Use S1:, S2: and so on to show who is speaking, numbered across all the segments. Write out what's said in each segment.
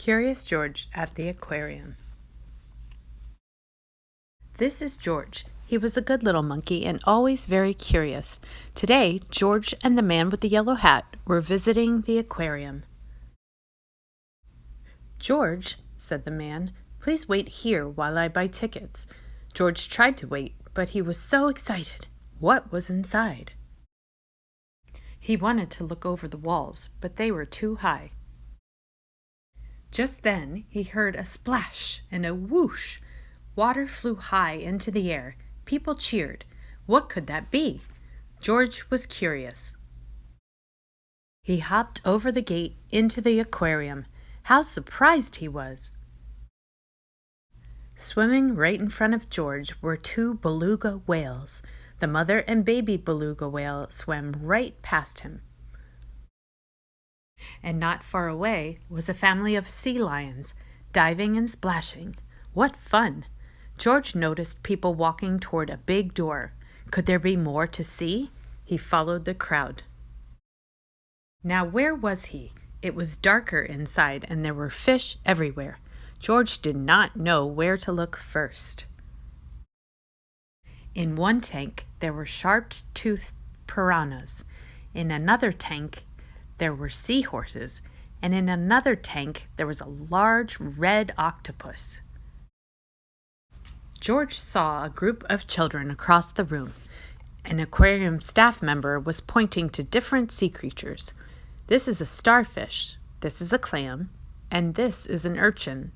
S1: Curious George at the aquarium. This is George. He was a good little monkey and always very curious. Today, George and the man with the yellow hat were visiting the aquarium. "George," said the man, "please wait here while I buy tickets." George tried to wait, but he was so excited. What was inside? He wanted to look over the walls, but they were too high. Just then, he heard a splash and a whoosh. Water flew high into the air. People cheered. What could that be? George was curious. He hopped over the gate into the aquarium. How surprised he was! Swimming right in front of George were two beluga whales. The mother and baby beluga whale swam right past him. And not far away was a family of sea lions, diving and splashing. What fun! George noticed people walking toward a big door. Could there be more to see? He followed the crowd. Now where was he? It was darker inside and there were fish everywhere. George did not know where to look first. In one tank there were sharp-toothed piranhas. In another tank there were seahorses, and in another tank there was a large red octopus. George saw a group of children across the room. An aquarium staff member was pointing to different sea creatures. This is a starfish, this is a clam, and this is an urchin.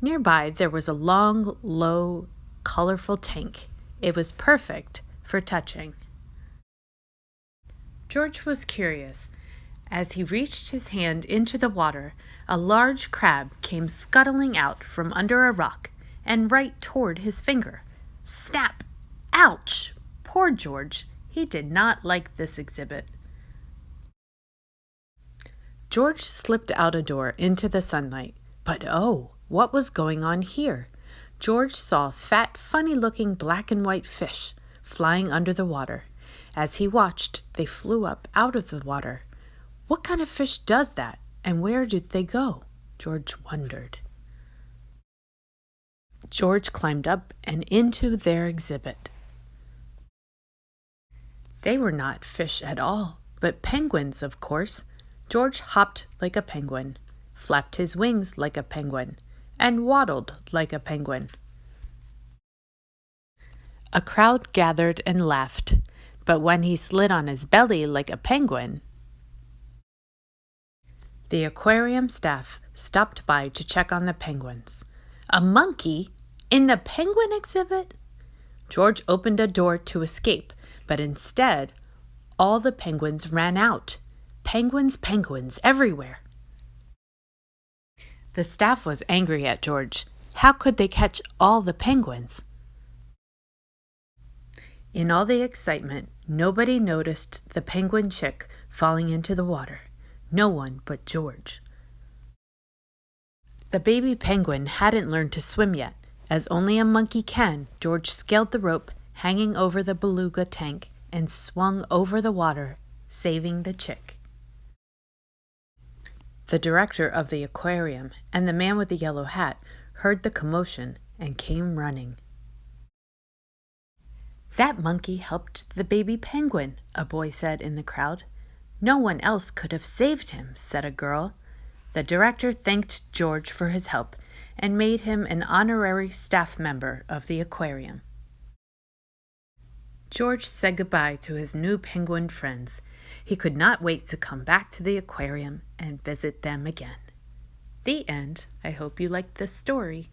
S1: Nearby there was a long, low, colorful tank. It was perfect for touching. George was curious. As he reached his hand into the water, a large crab came scuttling out from under a rock and right toward his finger. Snap! Ouch! Poor George. He did not like this exhibit. George slipped out a door into the sunlight. But oh, what was going on here? George saw fat, funny-looking black and white fish flying under the water. As he watched, they flew up out of the water. What kind of fish does that, and where did they go? George wondered. George climbed up and into their exhibit. They were not fish at all, but penguins, of course. George hopped like a penguin, flapped his wings like a penguin, and waddled like a penguin. A crowd gathered and laughed, but when he slid on his belly like a penguin, the aquarium staff stopped by to check on the penguins. A monkey in the penguin exhibit? George opened a door to escape, but instead, all the penguins ran out. Penguins, penguins, everywhere. The staff was angry at George. How could they catch all the penguins? In all the excitement, nobody noticed the penguin chick falling into the water. No one but George. The baby penguin hadn't learned to swim yet. As only a monkey can, George scaled the rope hanging over the beluga tank and swung over the water, saving the chick. The director of the aquarium and the man with the yellow hat heard the commotion and came running. "That monkey helped the baby penguin," a boy said in the crowd. "No one else could have saved him," said a girl. The director thanked George for his help and made him an honorary staff member of the aquarium. George said goodbye to his new penguin friends. He could not wait to come back to the aquarium and visit them again. The end. I hope you liked this story.